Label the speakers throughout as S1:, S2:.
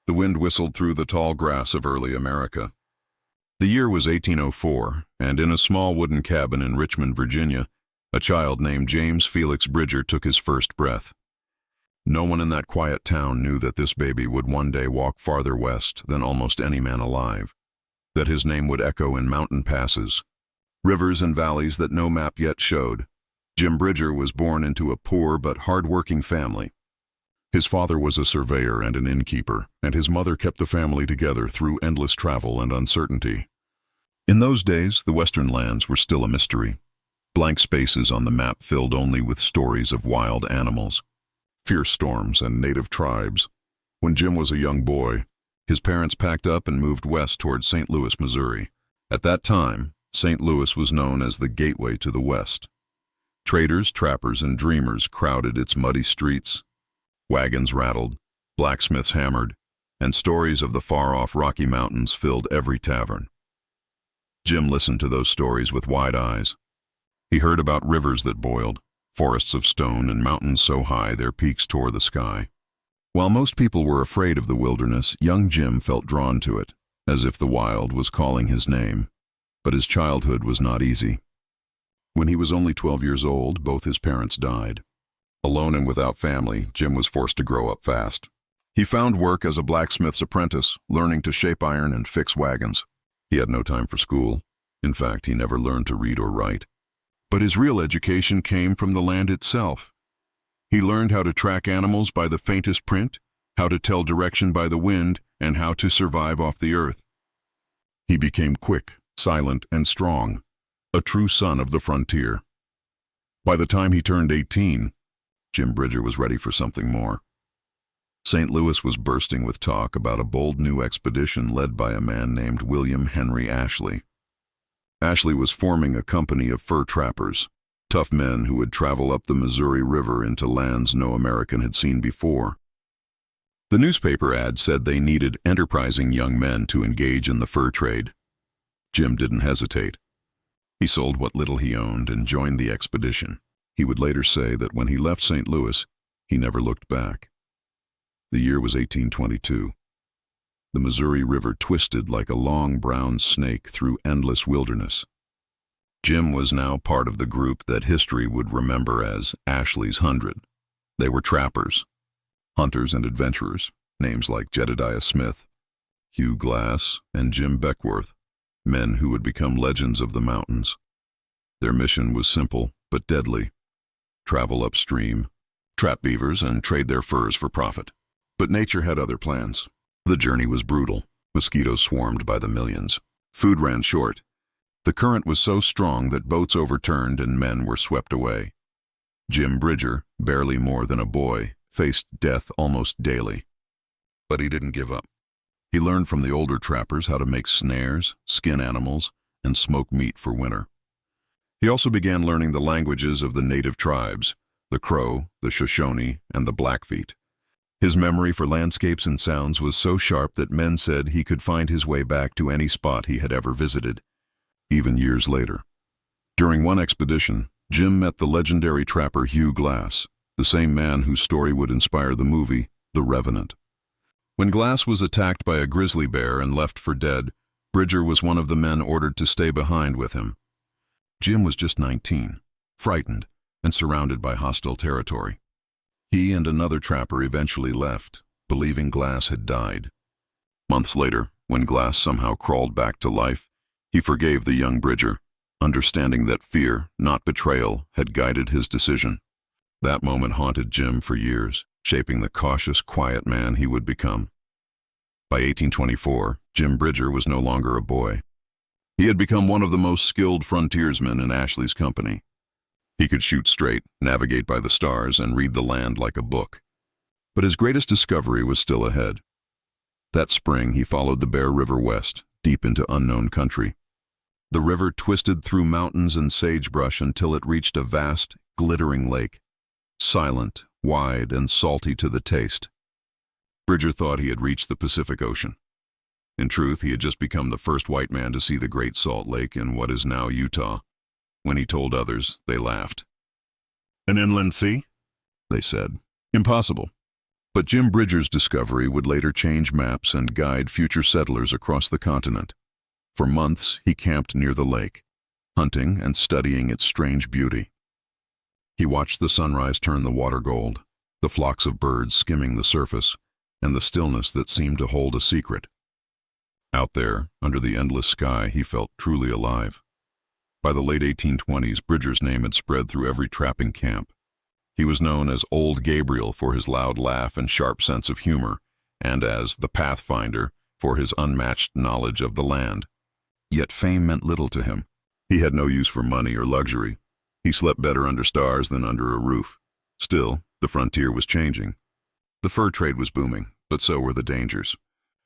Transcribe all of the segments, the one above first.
S1: The wind whistled through the tall grass of early America. The year was 1804, and in a small wooden cabin in Richmond, Virginia, a child named James Felix Bridger took his first breath. No one in that quiet town knew that this baby would one day walk farther west than almost any man alive, that his name would echo in mountain passes, rivers and valleys that no map yet showed. Jim Bridger was born into a poor but hard-working family. His father was a surveyor and an innkeeper, and his mother kept the family together through endless travel and uncertainty. In those days, the western lands were still a mystery. Blank spaces on the map filled only with stories of wild animals, fierce storms, and native tribes. When Jim was a young boy, his parents packed up and moved west toward St. Louis, Missouri. At that time, St. Louis was known as the gateway to the West. Traders, trappers, and dreamers crowded its muddy streets. Wagons rattled, blacksmiths hammered, and stories of the far-off Rocky Mountains filled every tavern. Jim listened to those stories with wide eyes. He heard about rivers that boiled, forests of stone, and mountains so high their peaks tore the sky. While most people were afraid of the wilderness, young Jim felt drawn to it, as if the wild was calling his name. But his childhood was not easy. When he was only 12 years old, both his parents died. Alone and without family, Jim was forced to grow up fast. He found work as a blacksmith's apprentice, learning to shape iron and fix wagons. He had no time for school. In fact, he never learned to read or write. But his real education came from the land itself. He learned how to track animals by the faintest print, how to tell direction by the wind, and how to survive off the earth. He became quick, silent, and strong, a true son of the frontier. By the time he turned 18, Jim Bridger was ready for something more. St. Louis was bursting with talk about a bold new expedition led by a man named William Henry Ashley. Ashley was forming a company of fur trappers, tough men who would travel up the Missouri River into lands no American had seen before. The newspaper ad said they needed enterprising young men to engage in the fur trade. Jim didn't hesitate. He sold what little he owned and joined the expedition. He would later say that when he left St. Louis, he never looked back. The year was 1822. The Missouri River twisted like a long brown snake through endless wilderness. Jim was now part of the group that history would remember as Ashley's 100. They were trappers, hunters and adventurers, names like Jedediah Smith, Hugh Glass, and Jim Beckworth, men who would become legends of the mountains. Their mission was simple but deadly: travel upstream, trap beavers, and trade their furs for profit. But nature had other plans. The journey was brutal. Mosquitoes swarmed by the millions. Food ran short. The current was so strong that boats overturned and men were swept away. Jim Bridger, barely more than a boy, faced death almost daily. But he didn't give up. He learned from the older trappers how to make snares, skin animals, and smoke meat for winter. He also began learning the languages of the native tribes, the Crow, the Shoshone, and the Blackfeet. His memory for landscapes and sounds was so sharp that men said he could find his way back to any spot he had ever visited, even years later. During one expedition, Jim met the legendary trapper Hugh Glass, the same man whose story would inspire the movie The Revenant. When Glass was attacked by a grizzly bear and left for dead, Bridger was one of the men ordered to stay behind with him. Jim was just 19, frightened, and surrounded by hostile territory. He and another trapper eventually left, believing Glass had died. Months later, when Glass somehow crawled back to life, he forgave the young Bridger, understanding that fear, not betrayal, had guided his decision. That moment haunted Jim for years, shaping the cautious, quiet man he would become. By 1824, Jim Bridger was no longer a boy. He had become one of the most skilled frontiersmen in Ashley's company. He could shoot straight, navigate by the stars, and read the land like a book. But his greatest discovery was still ahead. That spring, he followed the Bear River west, deep into unknown country. The river twisted through mountains and sagebrush until it reached a vast, glittering lake, silent, wide, and salty to the taste. Bridger thought he had reached the Pacific Ocean. In truth, he had just become the first white man to see the Great Salt Lake in what is now Utah. When he told others, they laughed. "An inland sea?" they said. "Impossible." But Jim Bridger's discovery would later change maps and guide future settlers across the continent. For months, he camped near the lake, hunting and studying its strange beauty. He watched the sunrise turn the water gold, the flocks of birds skimming the surface, and the stillness that seemed to hold a secret. Out there, under the endless sky, he felt truly alive. By the late 1820s, Bridger's name had spread through every trapping camp. He was known as Old Gabriel for his loud laugh and sharp sense of humor, and as the Pathfinder for his unmatched knowledge of the land. Yet fame meant little to him. He had no use for money or luxury. He slept better under stars than under a roof. Still, the frontier was changing. The fur trade was booming, but so were the dangers.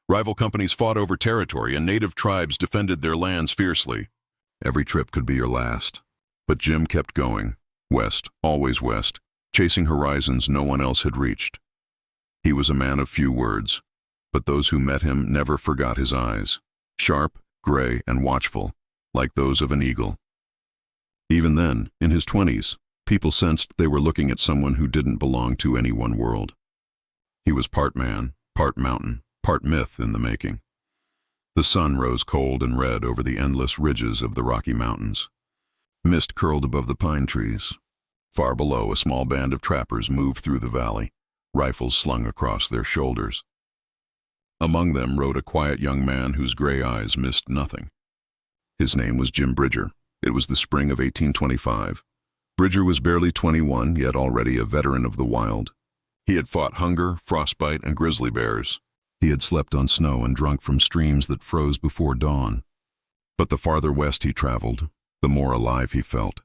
S1: Rival companies fought over territory, and native tribes defended their lands fiercely. Every trip could be your last. But Jim kept going, west, always west, chasing horizons no one else had reached. He was a man of few words, but those who met him never forgot his eyes, sharp, gray, and watchful, like those of an eagle. Even then, in his 20s, people sensed they were looking at someone who didn't belong to any one world. He was part man, part mountain, part myth in the making. The sun rose cold and red over the endless ridges of the Rocky Mountains. Mist curled above the pine trees. Far below, a small band of trappers moved through the valley, rifles slung across their shoulders. Among them rode a quiet young man whose gray eyes missed nothing. His name was Jim Bridger. It was the spring of 1825. Bridger was barely 21, yet already a veteran of the wild. He had fought hunger, frostbite, and grizzly bears. He had slept on snow and drunk from streams that froze before dawn. But the farther west he traveled, the more alive he felt.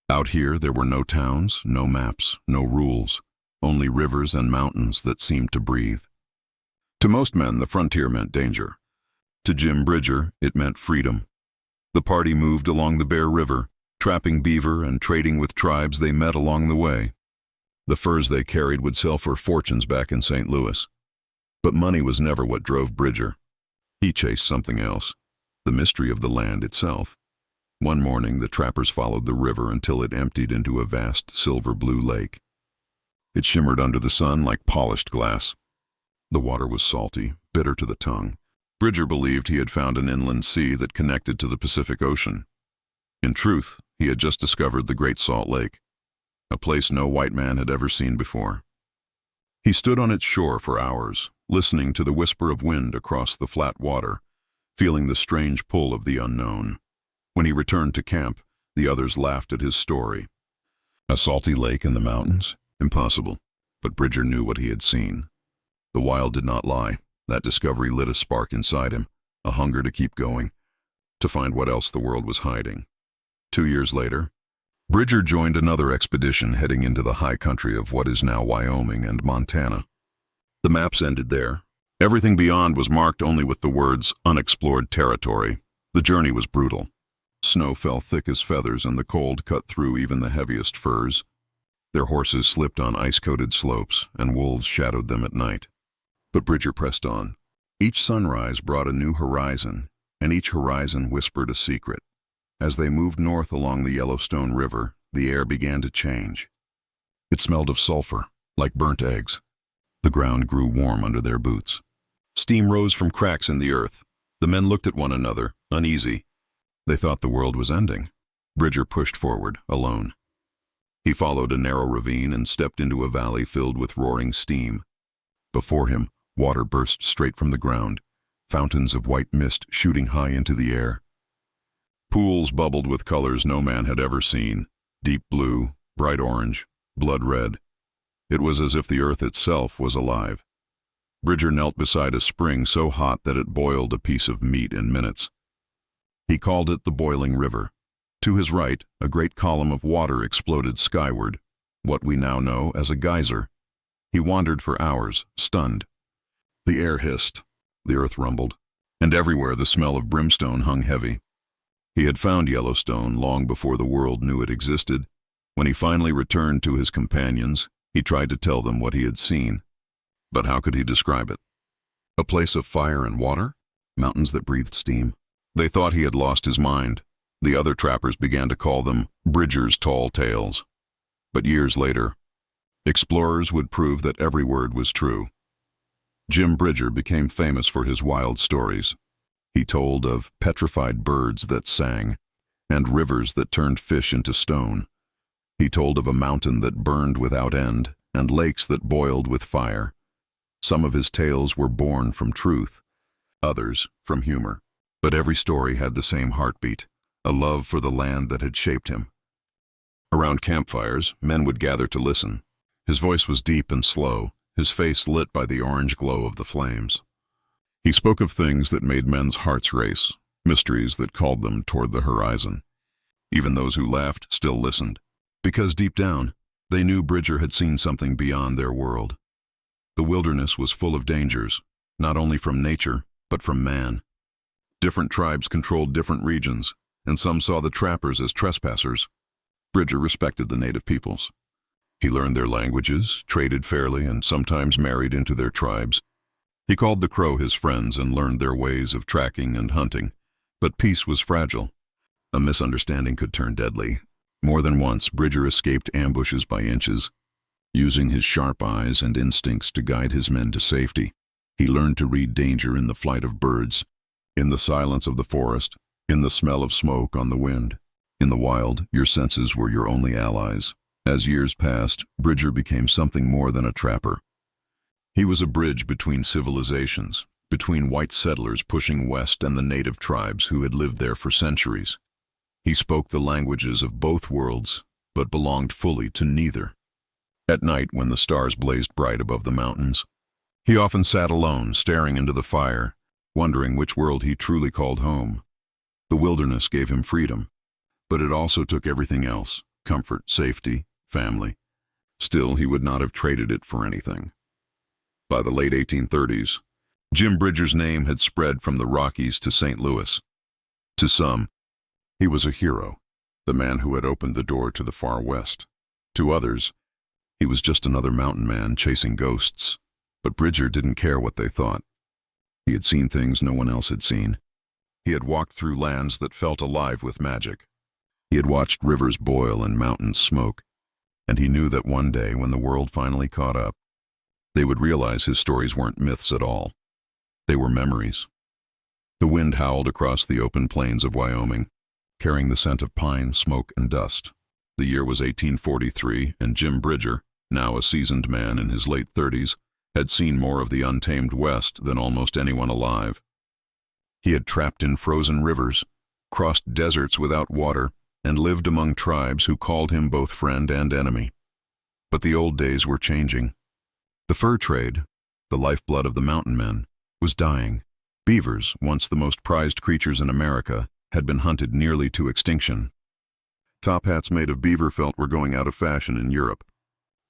S1: Out here there were no towns, no maps, no rules, only rivers and mountains that seemed to breathe. To most men, the frontier meant danger. To Jim Bridger, it meant freedom. The party moved along the Bear River, trapping beaver and trading with tribes they met along the way. The furs they carried would sell for fortunes back in St. Louis. But money was never what drove Bridger. He chased something else, the mystery of the land itself. One morning, the trappers followed the river until it emptied into a vast silver-blue lake. It shimmered under the sun like polished glass. The water was salty, bitter to the tongue. Bridger believed he had found an inland sea that connected to the Pacific Ocean. In truth, he had just discovered the Great Salt Lake, a place no white man had ever seen before. He stood on its shore for hours, listening to the whisper of wind across the flat water, feeling the strange pull of the unknown. When he returned to camp, the others laughed at his story. A salty lake in the mountains? Impossible. But Bridger knew what he had seen. The wild did not lie. That discovery lit a spark inside him, a hunger to keep going, to find what else the world was hiding. 2 years later, Bridger joined another expedition heading into the high country of what is now Wyoming and Montana. The maps ended there. Everything beyond was marked only with the words unexplored territory. The journey was brutal. Snow fell thick as feathers and the cold cut through even the heaviest furs. Their horses slipped on ice-coated slopes and wolves shadowed them at night. But Bridger pressed on. Each sunrise brought a new horizon, and each horizon whispered a secret. As they moved north along the Yellowstone River, the air began to change. It smelled of sulfur, like burnt eggs. The ground grew warm under their boots. Steam rose from cracks in the earth. The men looked at one another, uneasy. They thought the world was ending. Bridger pushed forward, alone. He followed a narrow ravine and stepped into a valley filled with roaring steam. Before him, water burst straight from the ground, fountains of white mist shooting high into the air. Pools bubbled with colors no man had ever seen, deep blue, bright orange, blood red. It was as if the earth itself was alive. Bridger knelt beside a spring so hot that it boiled a piece of meat in minutes. He called it the Boiling River. To his right, a great column of water exploded skyward, what we now know as a geyser. He wandered for hours, stunned. The air hissed, the earth rumbled, and everywhere the smell of brimstone hung heavy. He had found Yellowstone long before the world knew it existed. When he finally returned to his companions, he tried to tell them what he had seen. But how could he describe it? A place of fire and water? Mountains that breathed steam? They thought he had lost his mind. The other trappers began to call them Bridger's tall tales. But years later, Explorers would prove that every word was true. Jim Bridger became famous for his wild stories. He told of petrified birds that sang, and rivers that turned fish into stone. He told of a mountain that burned without end, and lakes that boiled with fire. Some of his tales were born from truth, others from humor. But every story had the same heartbeat, a love for the land that had shaped him. Around campfires, men would gather to listen. His voice was deep and slow, his face lit by the orange glow of the flames. He spoke of things that made men's hearts race, mysteries that called them toward the horizon. Even those who laughed still listened, because deep down, they knew Bridger had seen something beyond their world. The wilderness was full of dangers, not only from nature, but from man. Different tribes controlled different regions, and some saw the trappers as trespassers. Bridger respected the native peoples. He learned their languages, traded fairly, and sometimes married into their tribes. He called the Crow his friends and learned their ways of tracking and hunting. But peace was fragile. A misunderstanding could turn deadly. More than once, Bridger escaped ambushes by inches, using his sharp eyes and instincts to guide his men to safety. He learned to read danger in the flight of birds, in the silence of the forest, in the smell of smoke on the wind. In the wild, your senses were your only allies. As years passed, Bridger became something more than a trapper. He was a bridge between civilizations, between white settlers pushing west and the native tribes who had lived there for centuries. He spoke the languages of both worlds, but belonged fully to neither. At night, when the stars blazed bright above the mountains, he often sat alone, staring into the fire, wondering which world he truly called home. The wilderness gave him freedom, but it also took everything else: comfort, safety, family. Still, he would not have traded it for anything. By the late 1830s, Jim Bridger's name had spread from the Rockies to St. Louis. To some, he was a hero, the man who had opened the door to the far west. To others, he was just another mountain man chasing ghosts. But Bridger didn't care what they thought. He had seen things no one else had seen. He had walked through lands that felt alive with magic. He had watched rivers boil and mountains smoke, and he knew that one day, when the world finally caught up, they would realize his stories weren't myths at all. They were memories. The wind howled across the open plains of Wyoming, carrying the scent of pine, smoke, and dust. The year was 1843, and Jim Bridger, now a seasoned man in his late 30s, had seen more of the untamed West than almost anyone alive. He had trapped in frozen rivers, crossed deserts without water, and lived among tribes who called him both friend and enemy. But the old days were changing. The fur trade, the lifeblood of the mountain men, was dying. Beavers, once the most prized creatures in America, had been hunted nearly to extinction. Top hats made of beaver felt were going out of fashion in Europe.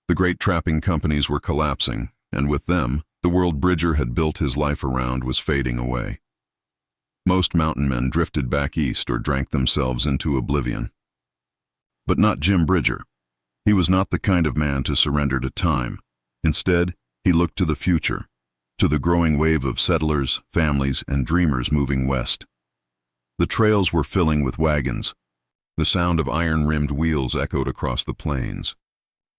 S1: The great trapping companies were collapsing, and with them, the world Bridger had built his life around was fading away. Most mountain men drifted back east or drank themselves into oblivion. But not Jim Bridger. He was not the kind of man to surrender to time. Instead, he looked to the future, to the growing wave of settlers, families, and dreamers moving west. The trails were filling with wagons. The sound of iron-rimmed wheels echoed across the plains.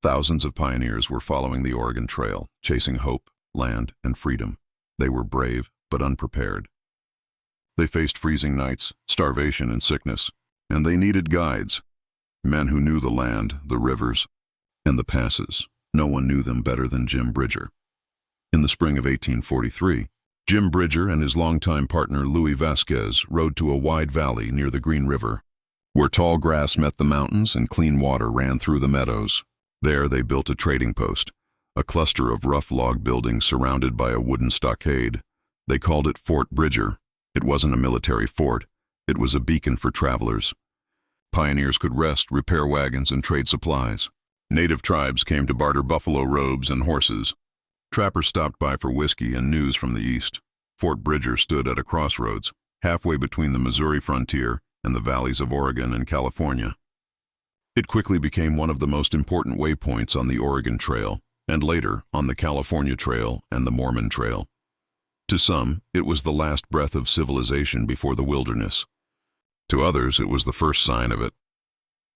S1: Thousands of pioneers were following the Oregon Trail, chasing hope, land, and freedom. They were brave, but unprepared. They faced freezing nights, starvation, and sickness, and they needed guides, men who knew the land, the rivers, and the passes. No one knew them better than Jim Bridger. In the spring of 1843, Jim Bridger and his longtime partner Louis Vasquez rode to a wide valley near the Green River, where tall grass met the mountains and clean water ran through the meadows. There they built a trading post, a cluster of rough log buildings surrounded by a wooden stockade. They called it Fort Bridger. It wasn't a military fort. It was a beacon for travelers. Pioneers could rest, repair wagons, and trade supplies. Native tribes came to barter buffalo robes and horses. Trappers stopped by for whiskey and news from the east. Fort Bridger stood at a crossroads, halfway between the Missouri frontier and the valleys of Oregon and California. It quickly became one of the most important waypoints on the Oregon Trail, and later on the California Trail and the Mormon Trail. To some, it was the last breath of civilization before the wilderness. To others, it was the first sign of it.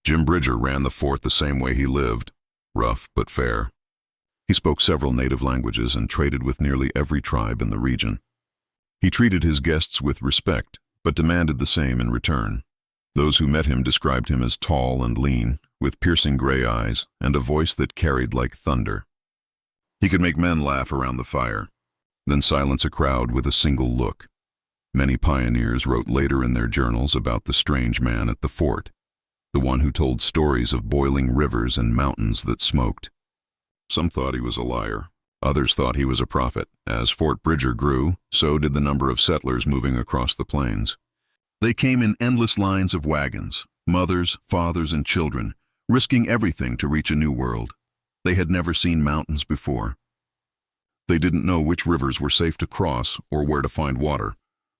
S1: Jim Bridger ran the fort the same way he lived, rough but fair. He spoke several native languages and traded with nearly every tribe in the region. He treated his guests with respect, but demanded the same in return. Those who met him described him as tall and lean, with piercing gray eyes and a voice that carried like thunder. He could make men laugh around the fire, then silence a crowd with a single look. Many pioneers wrote later in their journals about the strange man at the fort, the one who told stories of boiling rivers and mountains that smoked. Some thought he was a liar. Others thought he was a prophet. As Fort Bridger grew, so did the number of settlers moving across the plains. They came in endless lines of wagons, mothers, fathers, and children, risking everything to reach a new world. They had never seen mountains before. They didn't know which rivers were safe to cross or where to find water.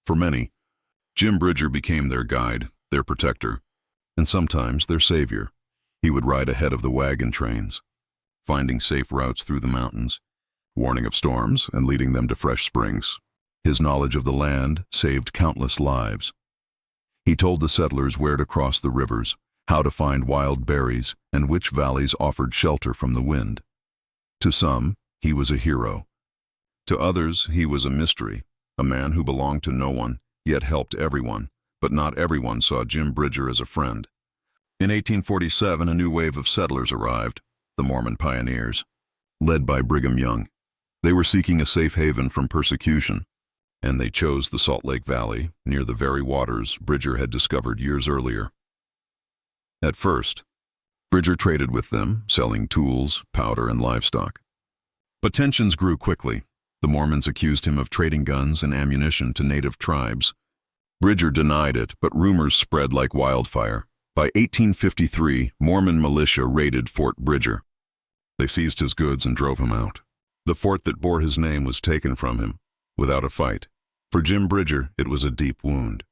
S1: For many, Jim Bridger became their guide, their protector, and sometimes their savior. He would ride ahead of the wagon trains, finding safe routes through the mountains, warning of storms and leading them to fresh springs. His knowledge of the land saved countless lives. He told the settlers where to cross the rivers, how to find wild berries, and which valleys offered shelter from the wind. To some, he was a hero. To others, he was a mystery, a man who belonged to no one, yet helped everyone, but not everyone saw Jim Bridger as a friend. In 1847, a new wave of settlers arrived, the Mormon pioneers, led by Brigham Young. They were seeking a safe haven from persecution, and they chose the Salt Lake Valley, near the very waters Bridger had discovered years earlier. At first, Bridger traded with them, selling tools, powder, and livestock. But tensions grew quickly. The Mormons accused him of trading guns and ammunition to native tribes. Bridger denied it, but rumors spread like wildfire. By 1853, Mormon militia raided Fort Bridger. They seized his goods and drove him out. The fort that bore his name was taken from him, without a fight. For Jim Bridger, it was a deep wound.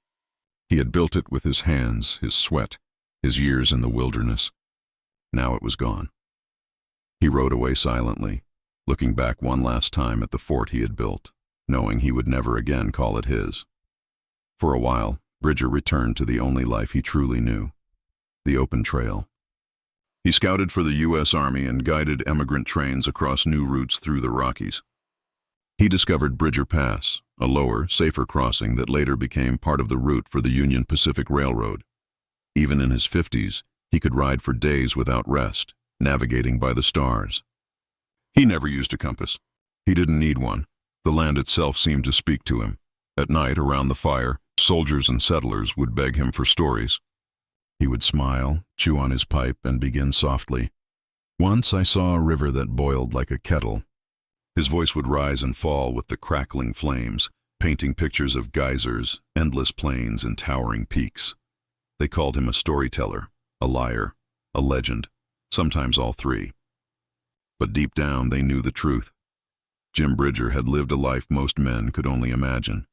S1: He had built it with his hands, his sweat, his years in the wilderness. Now it was gone. He rode away silently, looking back one last time at the fort he had built, knowing he would never again call it his. For a while, Bridger returned to the only life he truly knew, the open trail. He scouted for the U.S. Army and guided emigrant trains across new routes through the Rockies. He discovered Bridger Pass, a lower, safer crossing that later became part of the route for the Union Pacific Railroad. Even in his 50s, he could ride for days without rest, navigating by the stars. He never used a compass. He didn't need one. The land itself seemed to speak to him. At night, around the fire, soldiers and settlers would beg him for stories. He would smile, chew on his pipe, and begin softly. Once I saw a river that boiled like a kettle. His voice would rise and fall with the crackling flames, painting pictures of geysers, endless plains, and towering peaks. They called him a storyteller, a liar, a legend, sometimes all three. But deep down they knew the truth. Jim Bridger had lived a life most men could only imagine.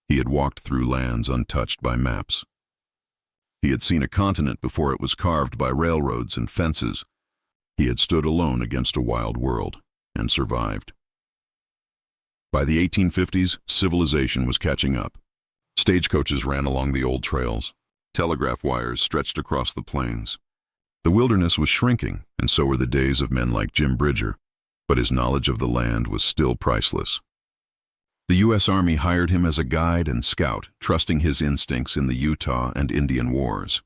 S1: He had walked through lands untouched by maps. He had seen a continent before it was carved by railroads and fences. He had stood alone against a wild world and survived. By the 1850s, civilization was catching up. Stagecoaches ran along the old trails. Telegraph wires stretched across the plains. The wilderness was shrinking, and so were the days of men like Jim Bridger, but his knowledge of the land was still priceless. The U.S. Army hired him as a guide and scout, trusting his instincts in the Utah and Indian Wars.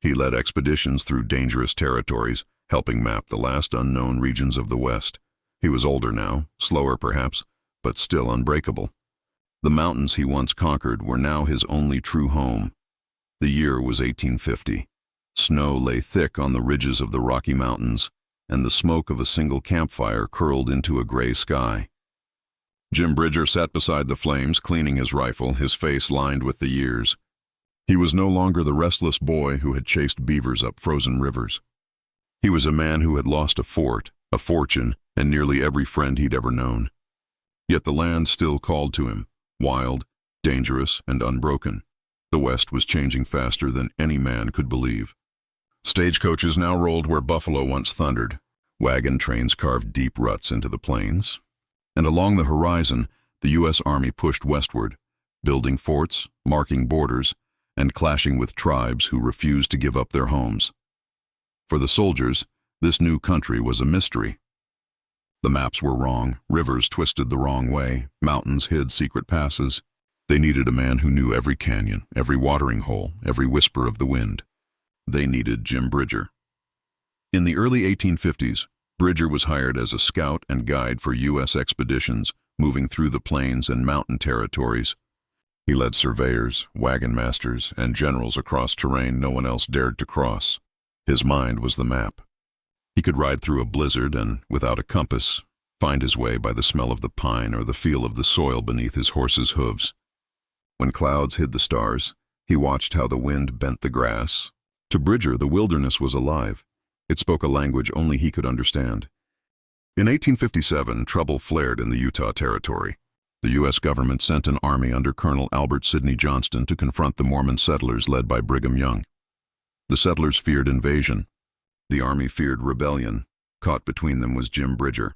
S1: He led expeditions through dangerous territories, helping map the last unknown regions of the West. He was older now, slower perhaps, but still unbreakable. The mountains he once conquered were now his only true home. The year was 1850. Snow lay thick on the ridges of the Rocky Mountains, and the smoke of a single campfire curled into a gray sky. Jim Bridger sat beside the flames, cleaning his rifle, his face lined with the years. He was no longer the restless boy who had chased beavers up frozen rivers. He was a man who had lost a fort, a fortune, and nearly every friend he'd ever known. Yet the land still called to him, wild, dangerous, and unbroken. The West was changing faster than any man could believe. Stagecoaches now rolled where buffalo once thundered. Wagon trains carved deep ruts into the plains. And along the horizon, the U.S. Army pushed westward, building forts, marking borders, and clashing with tribes who refused to give up their homes. For the soldiers, this new country was a mystery. The maps were wrong, rivers twisted the wrong way, mountains hid secret passes. They needed a man who knew every canyon, every watering hole, every whisper of the wind. They needed Jim Bridger. In the early 1850s, Bridger was hired as a scout and guide for U.S. expeditions moving through the plains and mountain territories. He led surveyors, wagon masters, and generals across terrain no one else dared to cross. His mind was the map. He could ride through a blizzard and, without a compass, find his way by the smell of the pine or the feel of the soil beneath his horse's hooves. When clouds hid the stars, he watched how the wind bent the grass. To Bridger, the wilderness was alive. It spoke a language only he could understand. In 1857, trouble flared in the Utah Territory. The U.S. government sent an army under Colonel Albert Sidney Johnston to confront the Mormon settlers led by Brigham Young. The settlers feared invasion. The army feared rebellion. Caught between them was Jim Bridger,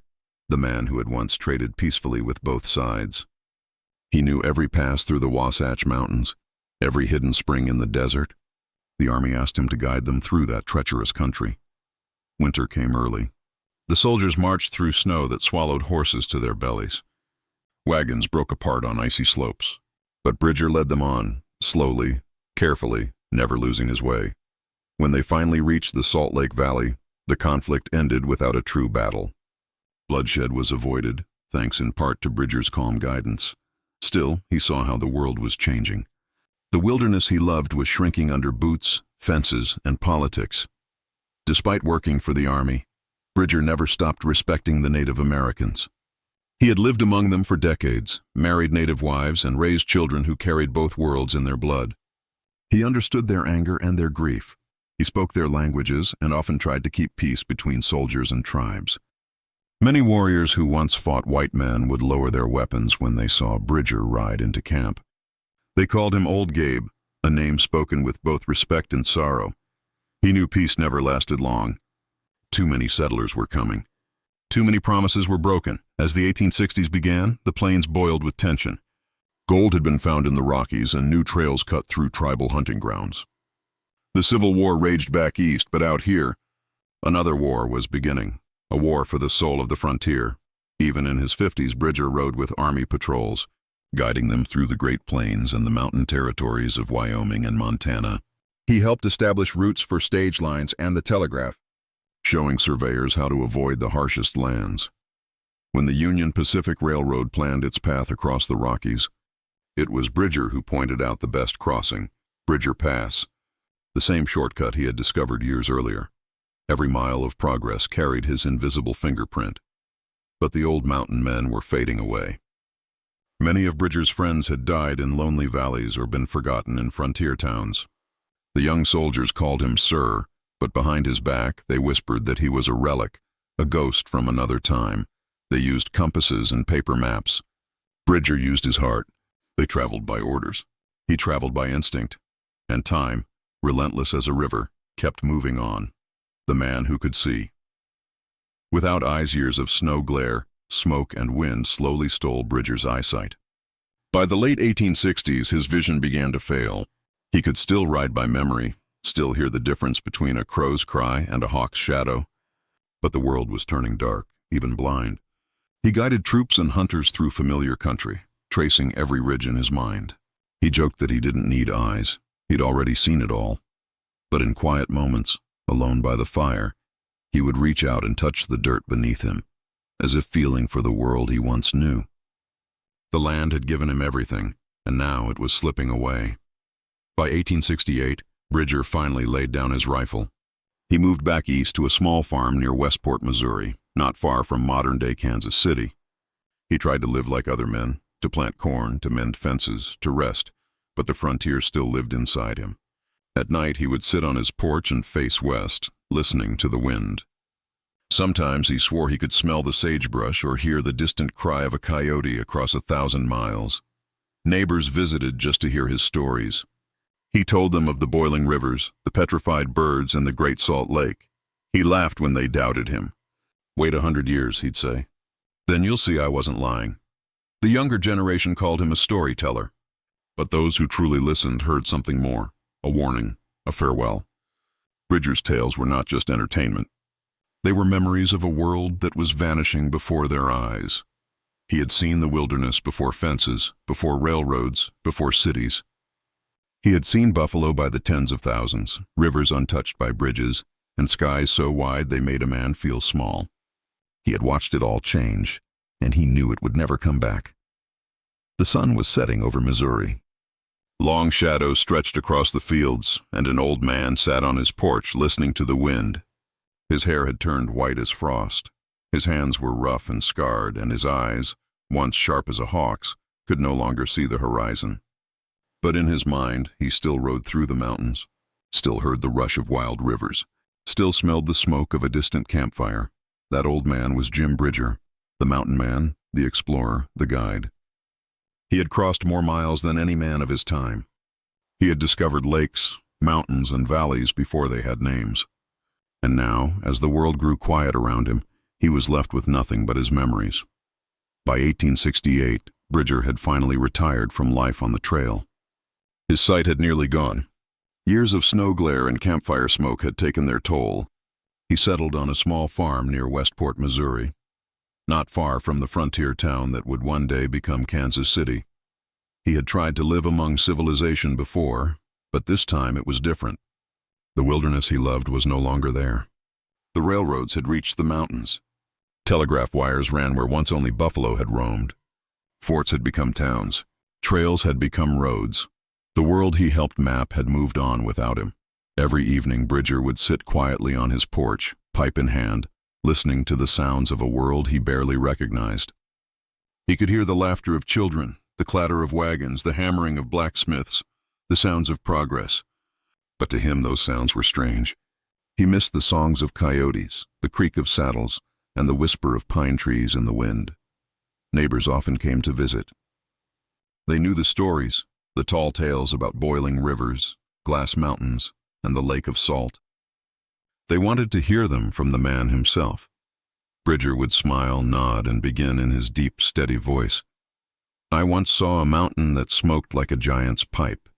S1: the man who had once traded peacefully with both sides. He knew every pass through the Wasatch Mountains, every hidden spring in the desert. The army asked him to guide them through that treacherous country. Winter came early. The soldiers marched through snow that swallowed horses to their bellies. Wagons broke apart on icy slopes, but Bridger led them on, slowly, carefully, never losing his way. When they finally reached the Salt Lake Valley, the conflict ended without a true battle. Bloodshed was avoided, thanks in part to Bridger's calm guidance. Still, he saw how the world was changing. The wilderness he loved was shrinking under boots, fences, and politics. Despite working for the army, Bridger never stopped respecting the Native Americans. He had lived among them for decades, married Native wives, and raised children who carried both worlds in their blood. He understood their anger and their grief. He spoke their languages and often tried to keep peace between soldiers and tribes. Many warriors who once fought white men would lower their weapons when they saw Bridger ride into camp. They called him Old Gabe, a name spoken with both respect and sorrow. He knew peace never lasted long. Too many settlers were coming. Too many promises were broken. As the 1860s began, the plains boiled with tension. Gold had been found in the Rockies and new trails cut through tribal hunting grounds. The Civil War raged back east, but out here, another war was beginning, a war for the soul of the frontier. Even in his 50s, Bridger rode with army patrols, guiding them through the Great Plains and the mountain territories of Wyoming and Montana. He helped establish routes for stage lines and the telegraph, showing surveyors how to avoid the harshest lands. When the Union Pacific Railroad planned its path across the Rockies, it was Bridger who pointed out the best crossing, Bridger Pass, the same shortcut he had discovered years earlier. Every mile of progress carried his invisible fingerprint. But the old mountain men were fading away. Many of Bridger's friends had died in lonely valleys or been forgotten in frontier towns. The young soldiers called him Sir, but behind his back they whispered that he was a relic, a ghost from another time. They used compasses and paper maps. Bridger used his heart. They traveled by orders. He traveled by instinct. And time, relentless as a river, kept moving on. The man who could see. Without eyes, years of snow glare, smoke, and wind slowly stole Bridger's eyesight. By the late 1860s, his vision began to fail. He could still ride by memory, still hear the difference between a crow's cry and a hawk's shadow. But the world was turning dark, even blind. He guided troops and hunters through familiar country, tracing every ridge in his mind. He joked that he didn't need eyes. He'd already seen it all. But in quiet moments, alone by the fire, he would reach out and touch the dirt beneath him, as if feeling for the world he once knew. The land had given him everything, and now it was slipping away. By 1868, Bridger finally laid down his rifle. He moved back east to a small farm near Westport, Missouri, not far from modern-day Kansas City. He tried to live like other men, to plant corn, to mend fences, to rest, but the frontier still lived inside him. At night, he would sit on his porch and face west, listening to the wind. Sometimes he swore he could smell the sagebrush or hear the distant cry of a coyote across 1,000 miles. Neighbors visited just to hear his stories. He told them of the boiling rivers, the petrified birds, and the Great Salt Lake. He laughed when they doubted him. "Wait 100 years, he'd say. Then you'll see I wasn't lying." The younger generation called him a storyteller. But those who truly listened heard something more, a warning, a farewell. Bridger's tales were not just entertainment. They were memories of a world that was vanishing before their eyes. He had seen the wilderness before fences, before railroads, before cities. He had seen buffalo by the tens of thousands, rivers untouched by bridges, and skies so wide they made a man feel small. He had watched it all change, and he knew it would never come back. The sun was setting over Missouri. Long shadows stretched across the fields, and an old man sat on his porch listening to the wind. His hair had turned white as frost. His hands were rough and scarred, and his eyes, once sharp as a hawk's, could no longer see the horizon. But in his mind, he still rode through the mountains, still heard the rush of wild rivers, still smelled the smoke of a distant campfire. That old man was Jim Bridger, the mountain man, the explorer, the guide. He had crossed more miles than any man of his time. He had discovered lakes, mountains, and valleys before they had names. And now, as the world grew quiet around him, he was left with nothing but his memories. By 1868, Bridger had finally retired from life on the trail. His sight had nearly gone. Years of snow glare and campfire smoke had taken their toll. He settled on a small farm near Westport, Missouri, not far from the frontier town that would one day become Kansas City. He had tried to live among civilization before, but this time it was different. The wilderness he loved was no longer there. The railroads had reached the mountains. Telegraph wires ran where once only buffalo had roamed. Forts had become towns. Trails had become roads. The world he helped map had moved on without him. Every evening, Bridger would sit quietly on his porch, pipe in hand, listening to the sounds of a world he barely recognized. He could hear the laughter of children, the clatter of wagons, the hammering of blacksmiths, the sounds of progress. But to him those sounds were strange. He missed the songs of coyotes, the creak of saddles, and the whisper of pine trees in the wind. Neighbors often came to visit. They knew the stories, the tall tales about boiling rivers, glass mountains, and the lake of salt. They wanted to hear them from the man himself. Bridger would smile, nod, and begin in his deep, steady voice. I once saw a mountain that smoked like a giant's pipe,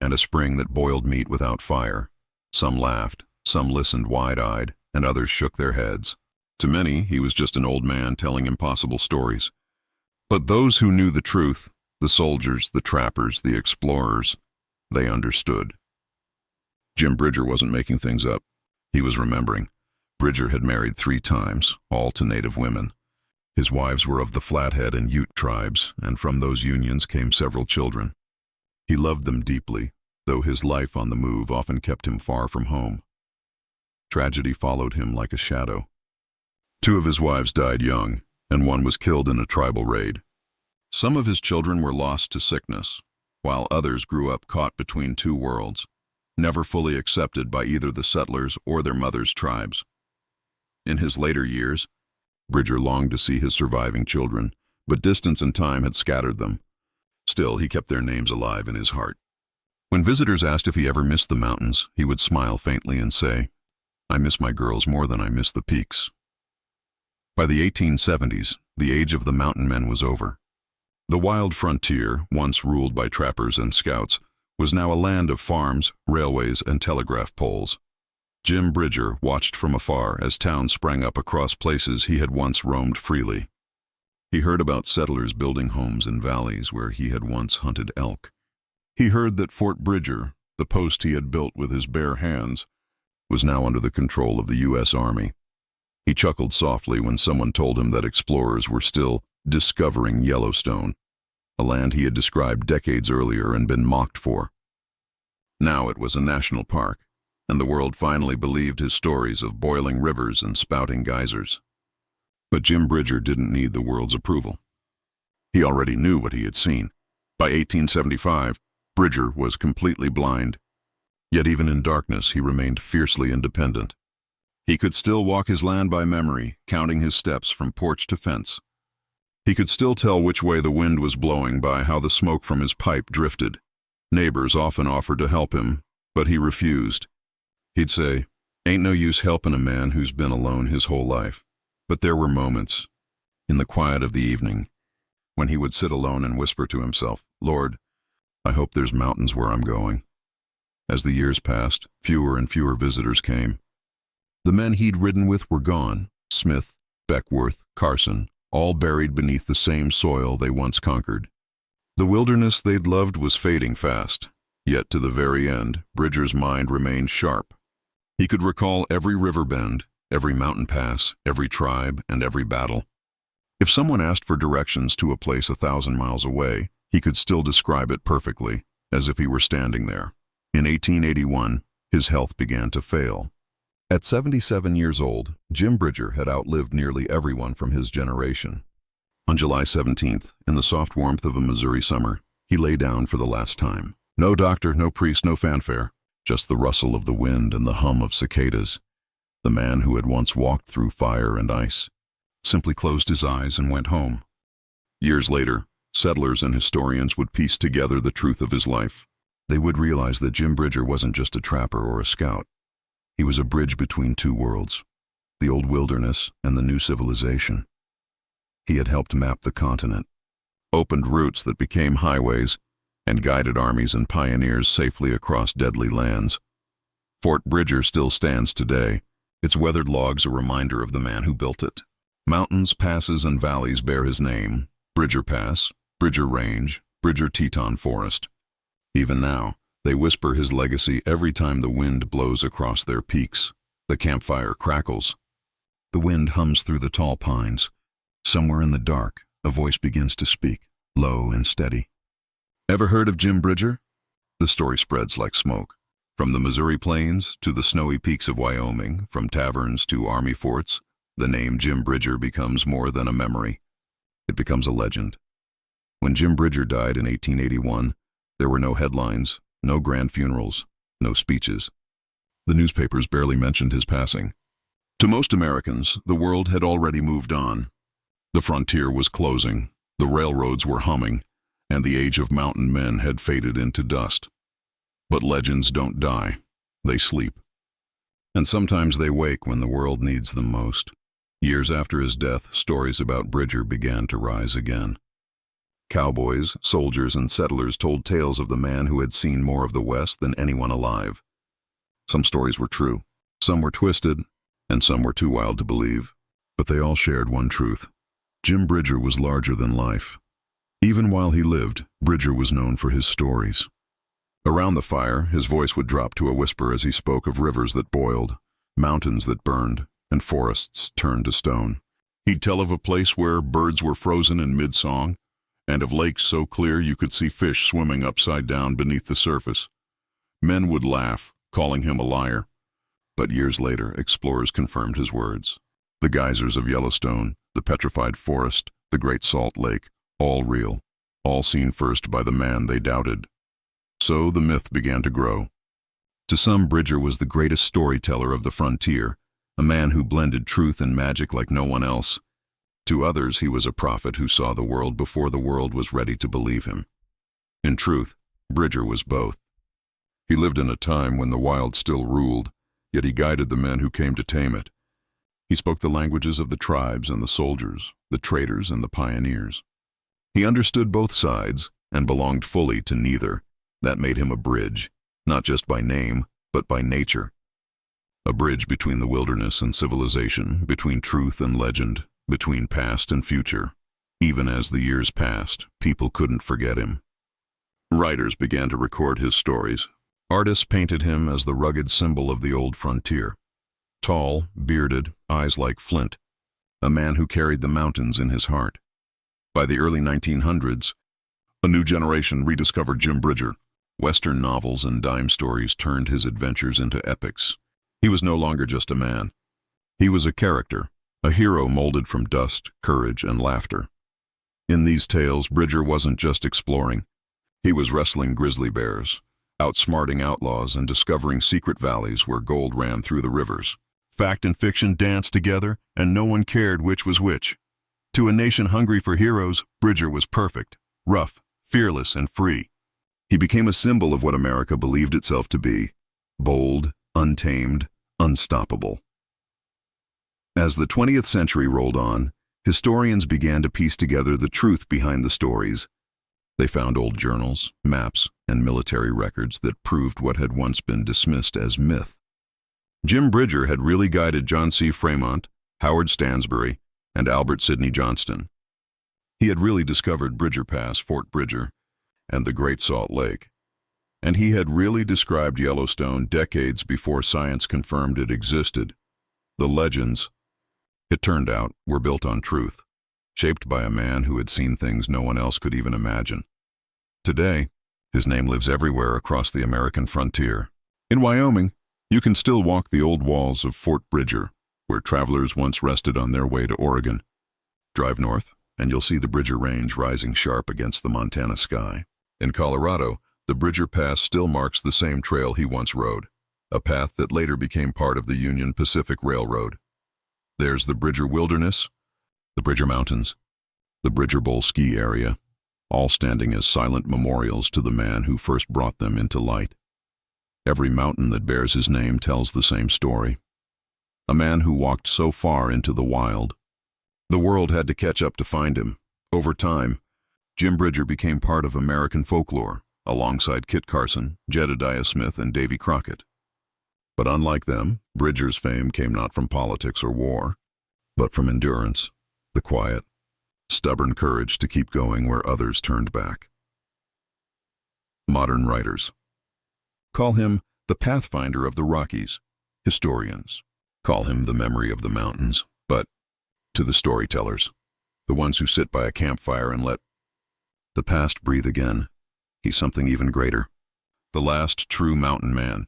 S1: and a spring that boiled meat without fire. Some laughed, some listened wide-eyed, and others shook their heads. To many, he was just an old man telling impossible stories. But those who knew the truth, the soldiers, the trappers, the explorers, they understood. Jim Bridger wasn't making things up. He was remembering. Bridger had married 3 times, all to native women. His wives were of the Flathead and Ute tribes, and from those unions came several children. He loved them deeply, though his life on the move often kept him far from home. Tragedy followed him like a shadow. 2 of his wives died young, and 1 was killed in a tribal raid. Some of his children were lost to sickness, while others grew up caught between 2 worlds, never fully accepted by either the settlers or their mothers' tribes. In his later years, Bridger longed to see his surviving children, but distance and time had scattered them. Still, he kept their names alive in his heart. When visitors asked if he ever missed the mountains, he would smile faintly and say, I miss my girls more than I miss the peaks. By the 1870s, the age of the mountain men was over. The wild frontier, once ruled by trappers and scouts, was now a land of farms, railways, and telegraph poles. Jim Bridger watched from afar as towns sprang up across places he had once roamed freely. He heard about settlers building homes in valleys where he had once hunted elk. He heard that Fort Bridger, the post he had built with his bare hands, was now under the control of the U.S. Army. He chuckled softly when someone told him that explorers were still discovering Yellowstone, a land he had described decades earlier and been mocked for. Now it was a national park, and the world finally believed his stories of boiling rivers and spouting geysers. But Jim Bridger didn't need the world's approval. He already knew what he had seen. By 1875, Bridger was completely blind. Yet even in darkness, he remained fiercely independent. He could still walk his land by memory, counting his steps from porch to fence. He could still tell which way the wind was blowing by how the smoke from his pipe drifted. Neighbors often offered to help him, but he refused. He'd say, "Ain't no use helping a man who's been alone his whole life." But there were moments, in the quiet of the evening, when he would sit alone and whisper to himself, "Lord, I hope there's mountains where I'm going." As the years passed, fewer and fewer visitors came. The men he'd ridden with were gone. Smith, Beckworth, Carson, all buried beneath the same soil they once conquered. The wilderness they'd loved was fading fast, yet to the very end, Bridger's mind remained sharp. He could recall every river bend, every mountain pass, every tribe, and every battle. If someone asked for directions to a place 1,000 miles away, he could still describe it perfectly, as if he were standing there. In 1881, his health began to fail. At 77 years old, Jim Bridger had outlived nearly everyone from his generation. On July 17th, in the soft warmth of a Missouri summer, he lay down for the last time. No doctor, no priest, no fanfare, just the rustle of the wind and the hum of cicadas. The man who had once walked through fire and ice simply closed his eyes and went home. Years later, settlers and historians would piece together the truth of his life. They would realize that Jim Bridger wasn't just a trapper or a scout. He was a bridge between two worlds, the old wilderness and the new civilization. He had helped map the continent, opened routes that became highways, and guided armies and pioneers safely across deadly lands. Fort Bridger still stands today, its weathered logs a reminder of the man who built it. Mountains, passes, and valleys bear his name: Bridger Pass, Bridger Range, Bridger Teton Forest. Even now, they whisper his legacy every time the wind blows across their peaks. The campfire crackles. The wind hums through the tall pines. Somewhere in the dark, a voice begins to speak, low and steady. Ever heard of Jim Bridger? The story spreads like smoke. From the Missouri plains to the snowy peaks of Wyoming, from taverns to army forts, the name Jim Bridger becomes more than a memory. It becomes a legend. When Jim Bridger died in 1881, there were no headlines, no grand funerals, no speeches. The newspapers barely mentioned his passing. To most Americans, the world had already moved on. The frontier was closing, the railroads were humming, and the age of mountain men had faded into dust. But legends don't die, they sleep. And sometimes they wake when the world needs them most. Years after his death, stories about Bridger began to rise again. Cowboys, soldiers, and settlers told tales of the man who had seen more of the West than anyone alive. Some stories were true, some were twisted, and some were too wild to believe. But they all shared one truth. Jim Bridger was larger than life. Even while he lived, Bridger was known for his stories. Around the fire, his voice would drop to a whisper as he spoke of rivers that boiled, mountains that burned, and forests turned to stone. He'd tell of a place where birds were frozen in mid-song, and of lakes so clear you could see fish swimming upside down beneath the surface. Men would laugh, calling him a liar. But years later, explorers confirmed his words. The geysers of Yellowstone, the petrified forest, the Great Salt Lake, all real, all seen first by the man they doubted. So the myth began to grow. To some, Bridger was the greatest storyteller of the frontier, a man who blended truth and magic like no one else. To others, he was a prophet who saw the world before the world was ready to believe him. In truth, Bridger was both. He lived in a time when the wild still ruled, yet he guided the men who came to tame it. He spoke the languages of the tribes and the soldiers, the traders and the pioneers. He understood both sides and belonged fully to neither. That made him a bridge, not just by name, but by nature. A bridge between the wilderness and civilization, between truth and legend, between past and future. Even as the years passed, people couldn't forget him. Writers began to record his stories. Artists painted him as the rugged symbol of the old frontier. Tall, bearded, eyes like flint. A man who carried the mountains in his heart. By the early 1900s, a new generation rediscovered Jim Bridger. Western novels and dime stories turned his adventures into epics. He was no longer just a man. He was a character, a hero molded from dust, courage, and laughter. In these tales, Bridger wasn't just exploring. He was wrestling grizzly bears, outsmarting outlaws, and discovering secret valleys where gold ran through the rivers. Fact and fiction danced together, and no one cared which was which. To a nation hungry for heroes, Bridger was perfect, rough, fearless, and free. He became a symbol of what America believed itself to be: bold, untamed, unstoppable. As the 20th century rolled on, historians began to piece together the truth behind the stories. They found old journals, maps, and military records that proved what had once been dismissed as myth. Jim Bridger had really guided John C. Fremont, Howard Stansbury, and Albert Sidney Johnston. He had really discovered Bridger Pass, Fort Bridger, and the Great Salt Lake. And he had really described Yellowstone decades before science confirmed it existed. The legends, it turned out, were built on truth, shaped by a man who had seen things no one else could even imagine. Today, his name lives everywhere across the American frontier. In Wyoming, you can still walk the old walls of Fort Bridger, where travelers once rested on their way to Oregon. Drive north, and you'll see the Bridger Range rising sharp against the Montana sky. In Colorado, the Bridger Pass still marks the same trail he once rode, a path that later became part of the Union Pacific Railroad. There's the Bridger Wilderness, the Bridger Mountains, the Bridger Bowl ski area, all standing as silent memorials to the man who first brought them into light. Every mountain that bears his name tells the same story. A man who walked so far into the wild. The world had to catch up to find him. Over time, Jim Bridger became part of American folklore, alongside Kit Carson, Jedediah Smith, and Davy Crockett. But unlike them, Bridger's fame came not from politics or war, but from endurance, the quiet, stubborn courage to keep going where others turned back. Modern writers call him the Pathfinder of the Rockies. Historians call him the memory of the mountains, but to the storytellers, the ones who sit by a campfire and let the past breathe again, he's something even greater. The last true mountain man.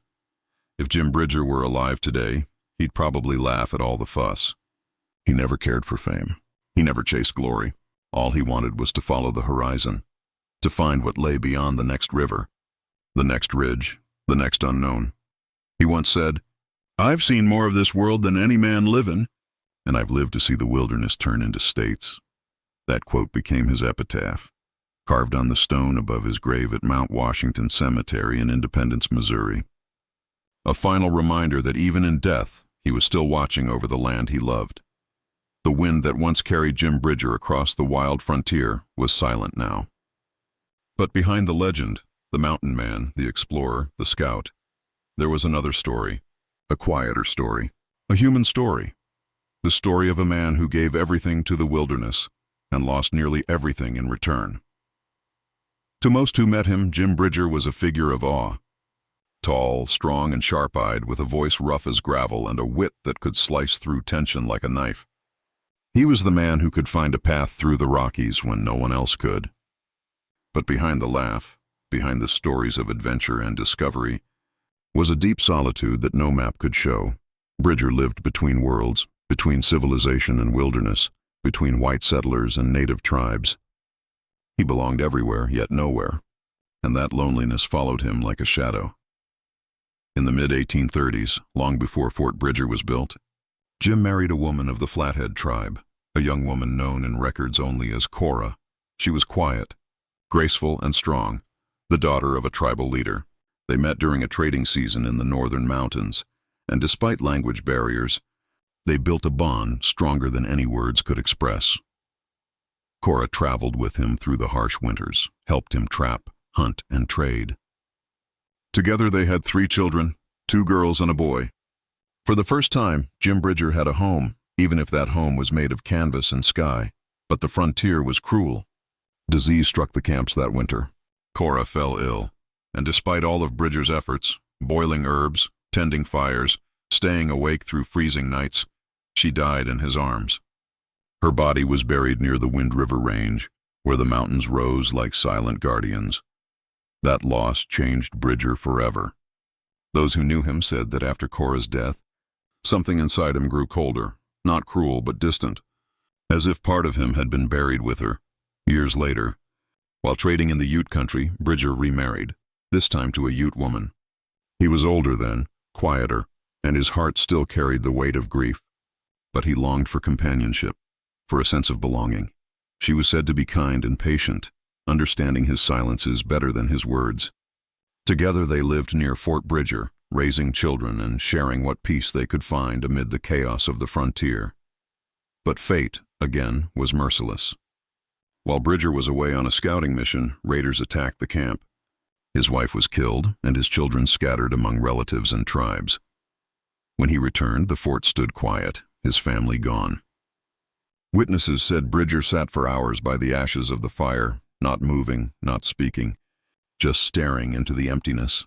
S1: If Jim Bridger were alive today, he'd probably laugh at all the fuss. He never cared for fame. He never chased glory. All he wanted was to follow the horizon, to find what lay beyond the next river, the next ridge, the next unknown. He once said, "I've seen more of this world than any man livin', and I've lived to see the wilderness turn into states." That quote became his epitaph, carved on the stone above his grave at Mount Washington Cemetery in Independence, Missouri. A final reminder that even in death, he was still watching over the land he loved. The wind that once carried Jim Bridger across the wild frontier was silent now. But behind the legend, the mountain man, the explorer, the scout, there was another story, a quieter story, a human story. The story of a man who gave everything to the wilderness and lost nearly everything in return. To most who met him, Jim Bridger was a figure of awe. Tall, strong, and sharp-eyed, with a voice rough as gravel and a wit that could slice through tension like a knife. He was the man who could find a path through the Rockies when no one else could. But behind the laugh, behind the stories of adventure and discovery, was a deep solitude that no map could show. Bridger lived between worlds, between civilization and wilderness, between white settlers and native tribes. He belonged everywhere, yet nowhere, and that loneliness followed him like a shadow. In the mid-1830s, long before Fort Bridger was built, Jim married a woman of the Flathead tribe, a young woman known in records only as Cora. She was quiet, graceful, and strong, the daughter of a tribal leader. They met during a trading season in the northern mountains, and despite language barriers, they built a bond stronger than any words could express. Cora traveled with him through the harsh winters, helped him trap, hunt, and trade. Together they had 3 children, 2 girls and a boy. For the first time, Jim Bridger had a home, even if that home was made of canvas and sky. But the frontier was cruel. Disease struck the camps that winter. Cora fell ill, and despite all of Bridger's efforts, boiling herbs, tending fires, staying awake through freezing nights, she died in his arms. Her body was buried near the Wind River Range, where the mountains rose like silent guardians. That loss changed Bridger forever. Those who knew him said that after Cora's death, something inside him grew colder, not cruel but distant, as if part of him had been buried with her. Years later, while trading in the Ute country, Bridger remarried, this time to a Ute woman. He was older then, quieter, and his heart still carried the weight of grief. But he longed for companionship, for a sense of belonging. She was said to be kind and patient, understanding his silences better than his words. Together they lived near Fort Bridger, raising children and sharing what peace they could find amid the chaos of the frontier. But fate, again, was merciless. While Bridger was away on a scouting mission, raiders attacked the camp. His wife was killed, and his children scattered among relatives and tribes. When he returned, the fort stood quiet, his family gone. Witnesses said Bridger sat for hours by the ashes of the fire, not moving, not speaking, just staring into the emptiness.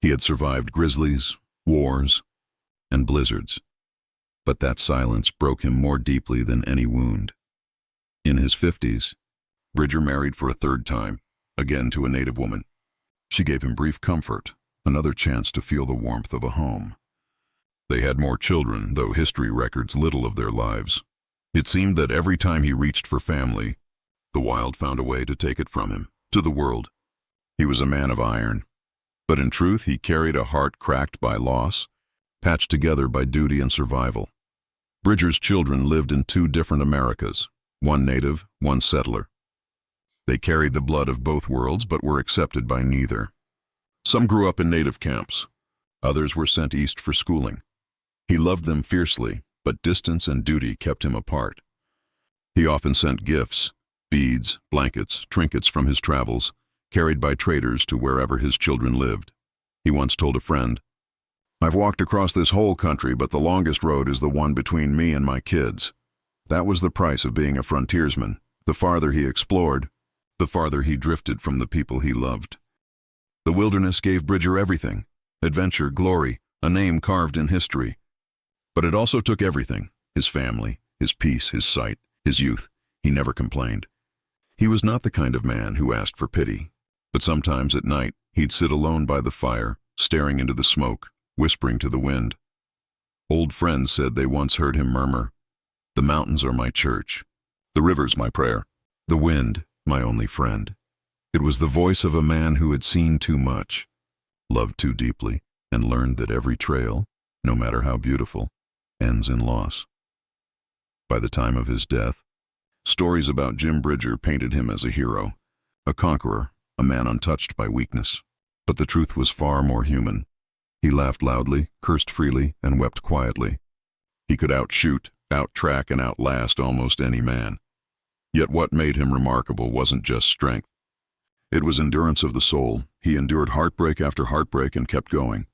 S1: He had survived grizzlies, wars, and blizzards, but that silence broke him more deeply than any wound. In his 50s, Bridger married for a third time, again to a native woman. She gave him brief comfort, another chance to feel the warmth of a home. They had more children, though history records little of their lives. It seemed that every time he reached for family, the wild found a way to take it from him, to the world. He was a man of iron, but in truth he carried a heart cracked by loss, patched together by duty and survival. Bridger's children lived in two different Americas, one native, one settler. They carried the blood of both worlds, but were accepted by neither. Some grew up in native camps. Others were sent east for schooling. He loved them fiercely, but distance and duty kept him apart. He often sent gifts, beads, blankets, trinkets from his travels, carried by traders to wherever his children lived. He once told a friend, "I've walked across this whole country, but the longest road is the one between me and my kids." That was the price of being a frontiersman. The farther he explored, the farther he drifted from the people he loved. The wilderness gave Bridger everything: adventure, glory, a name carved in history. But it also took everything: his family, his peace, his sight, his youth. He never complained. He was not the kind of man who asked for pity, but sometimes at night he'd sit alone by the fire, staring into the smoke, whispering to the wind. Old friends said they once heard him murmur, "The mountains are my church, the rivers my prayer, the wind my only friend." It was the voice of a man who had seen too much, loved too deeply, and learned that every trail, no matter how beautiful, ends in loss. By the time of his death, stories about Jim Bridger painted him as a hero, a conqueror, a man untouched by weakness. But the truth was far more human. He laughed loudly, cursed freely, and wept quietly. He could outshoot, outtrack, and outlast almost any man. Yet what made him remarkable wasn't just strength. It was endurance of the soul. He endured heartbreak after heartbreak and kept going.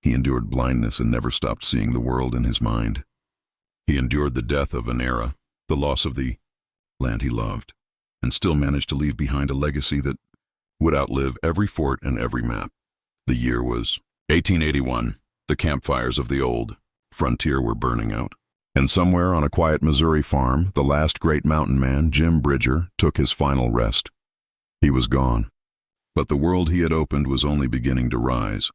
S1: He endured blindness and never stopped seeing the world in his mind. He endured the death of an era, the loss of the land he loved, and still managed to leave behind a legacy that would outlive every fort and every map. The year was 1881. The campfires of the old frontier were burning out. And somewhere on a quiet Missouri farm, the last great mountain man, Jim Bridger, took his final rest. He was gone, but the world he had opened was only beginning to rise.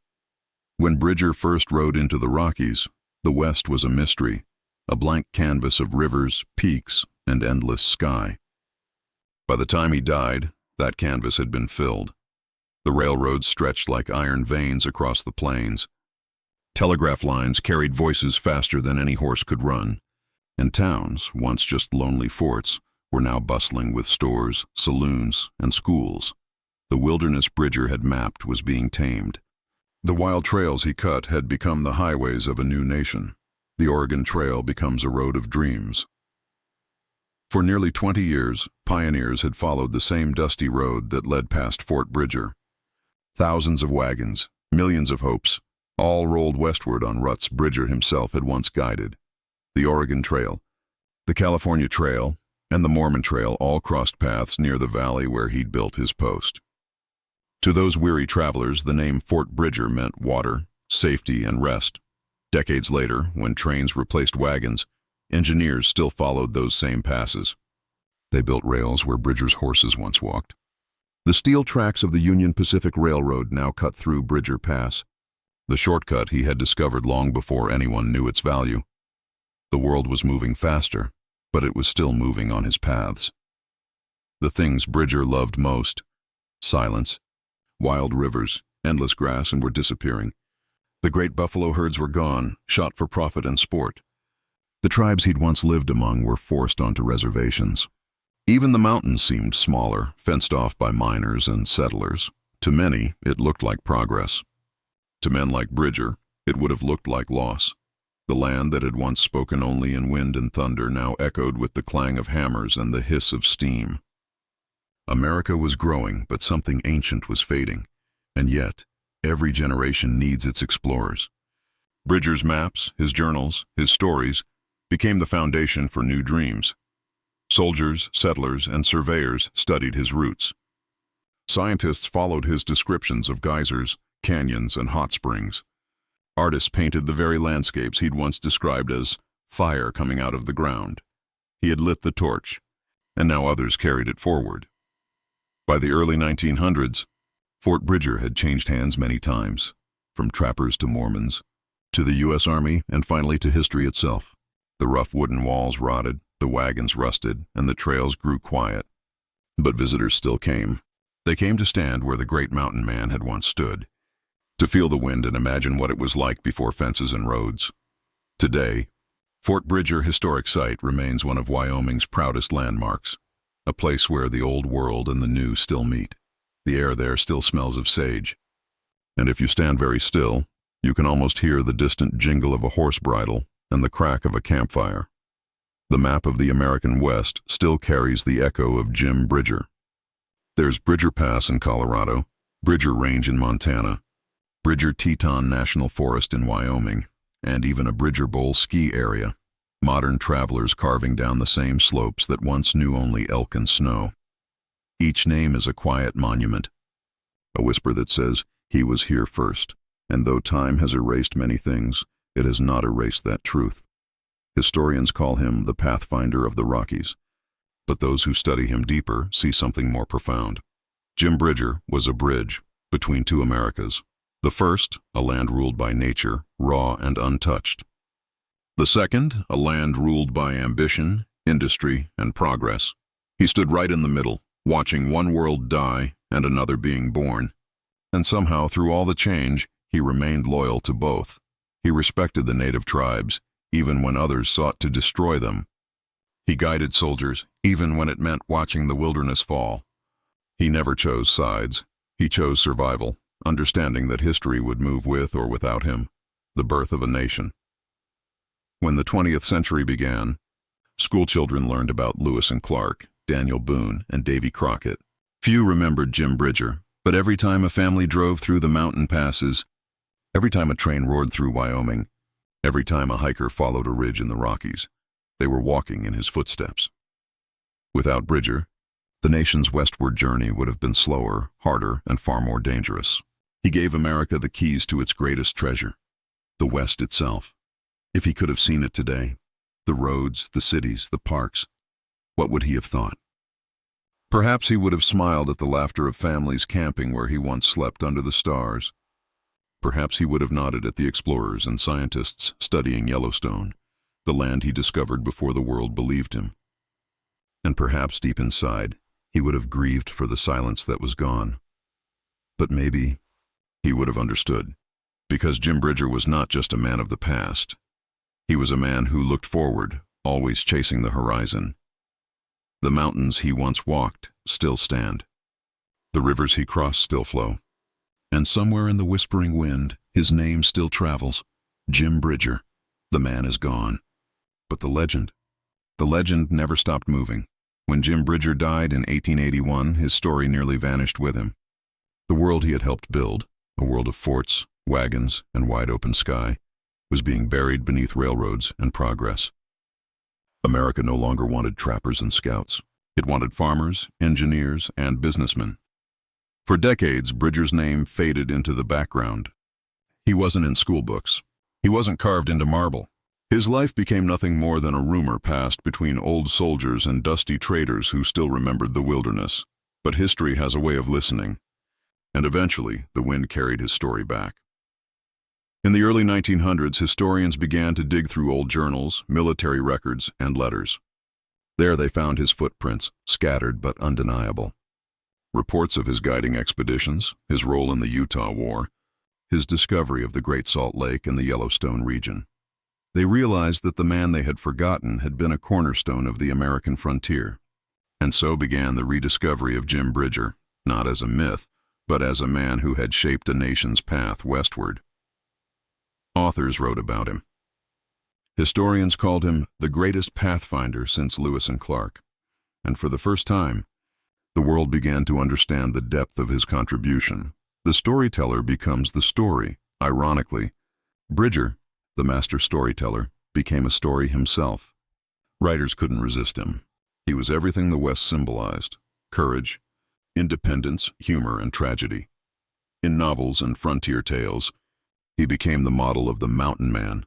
S1: When Bridger first rode into the Rockies, the West was a mystery, a blank canvas of rivers, peaks, and endless sky. By the time he died, that canvas had been filled. The railroads stretched like iron veins across the plains. Telegraph lines carried voices faster than any horse could run, and towns, once just lonely forts, were now bustling with stores, saloons, and schools. The wilderness Bridger had mapped was being tamed. The wild trails he cut had become the highways of a new nation. The Oregon Trail becomes a road of dreams. For nearly 20 years, pioneers had followed the same dusty road that led past Fort Bridger. Thousands of wagons, millions of hopes, all rolled westward on ruts Bridger himself had once guided. The Oregon Trail, the California Trail, and the Mormon Trail all crossed paths near the valley where he'd built his post. To those weary travelers, the name Fort Bridger meant water, safety, and rest. Decades later, when trains replaced wagons, engineers still followed those same passes. They built rails where Bridger's horses once walked. The steel tracks of the Union Pacific Railroad now cut through Bridger Pass, the shortcut he had discovered long before anyone knew its value. The world was moving faster, but it was still moving on his paths. The things Bridger loved most: silence, wild rivers, endless grass, and were disappearing. The great buffalo herds were gone, shot for profit and sport. The tribes he'd once lived among were forced onto reservations. Even the mountains seemed smaller, fenced off by miners and settlers. To many, it looked like progress. To men like Bridger, it would have looked like loss. The land that had once spoken only in wind and thunder now echoed with the clang of hammers and the hiss of steam. America was growing, but something ancient was fading. And yet, every generation needs its explorers. Bridger's maps, his journals, his stories became the foundation for new dreams. Soldiers, settlers, and surveyors studied his routes. Scientists followed his descriptions of geysers, canyons, and hot springs. Artists painted the very landscapes he'd once described as fire coming out of the ground. He had lit the torch, and now others carried it forward. By the early 1900s, Fort Bridger had changed hands many times, from trappers to Mormons, to the U.S. Army, and finally to history itself. The rough wooden walls rotted, the wagons rusted, and the trails grew quiet. But visitors still came. They came to stand where the great mountain man had once stood, to feel the wind and imagine what it was like before fences and roads. Today, Fort Bridger Historic Site remains one of Wyoming's proudest landmarks, a place where the old world and the new still meet. The air there still smells of sage, and if you stand very still, you can almost hear the distant jingle of a horse bridle and the crack of a campfire. The map of the American West still carries the echo of Jim Bridger. There's Bridger Pass in Colorado, Bridger Range in Montana, Bridger Teton National Forest in Wyoming, and even a Bridger Bowl ski area, modern travelers carving down the same slopes that once knew only elk and snow. Each name is a quiet monument, a whisper that says, he was here first, and though time has erased many things, it has not erased that truth. Historians call him the pathfinder of the Rockies, but those who study him deeper see something more profound. Jim Bridger was a bridge between two Americas. The first, a land ruled by nature, raw and untouched. The second, a land ruled by ambition, industry, and progress. He stood right in the middle, watching one world die and another being born. And somehow, through all the change, he remained loyal to both. He respected the native tribes, even when others sought to destroy them. He guided soldiers, even when it meant watching the wilderness fall. He never chose sides. He chose survival, understanding that history would move with or without him, the birth of a nation. When the 20th century began, schoolchildren learned about Lewis and Clark, Daniel Boone, and Davy Crockett. Few remembered Jim Bridger, but every time a family drove through the mountain passes, every time a train roared through Wyoming, every time a hiker followed a ridge in the Rockies, they were walking in his footsteps. Without Bridger, the nation's westward journey would have been slower, harder, and far more dangerous. He gave America the keys to its greatest treasure, the West itself. If he could have seen it today, the roads, the cities, the parks, what would he have thought? Perhaps he would have smiled at the laughter of families camping where he once slept under the stars. Perhaps he would have nodded at the explorers and scientists studying Yellowstone, the land he discovered before the world believed him. And perhaps deep inside, he would have grieved for the silence that was gone. But maybe he would have understood, because Jim Bridger was not just a man of the past. He was a man who looked forward, always chasing the horizon. The mountains he once walked still stand. The rivers he crossed still flow. And somewhere in the whispering wind, his name still travels. Jim Bridger. The man is gone. But the legend never stopped moving. When Jim Bridger died in 1881, his story nearly vanished with him. The world he had helped build, a world of forts, wagons, and wide-open sky, was being buried beneath railroads and progress. America no longer wanted trappers and scouts. It wanted farmers, engineers, and businessmen. For decades, Bridger's name faded into the background. He wasn't in school books. He wasn't carved into marble. His life became nothing more than a rumor passed between old soldiers and dusty traders who still remembered the wilderness. But history has a way of listening, and eventually the wind carried his story back. In the early 1900s, historians began to dig through old journals, military records, and letters. There they found his footprints, scattered but undeniable. Reports of his guiding expeditions, his role in the Utah War, his discovery of the Great Salt Lake and the Yellowstone region. They realized that the man they had forgotten had been a cornerstone of the American frontier. And so began the rediscovery of Jim Bridger, not as a myth, but as a man who had shaped a nation's path westward. Authors wrote about him. Historians called him the greatest pathfinder since Lewis and Clark. And for the first time, the world began to understand the depth of his contribution. The storyteller becomes the story. Ironically, Bridger the master storyteller, became a story himself. Writers couldn't resist him. He was everything the West symbolized: courage, independence, humor, and tragedy. In novels and frontier tales, he became the model of the mountain man,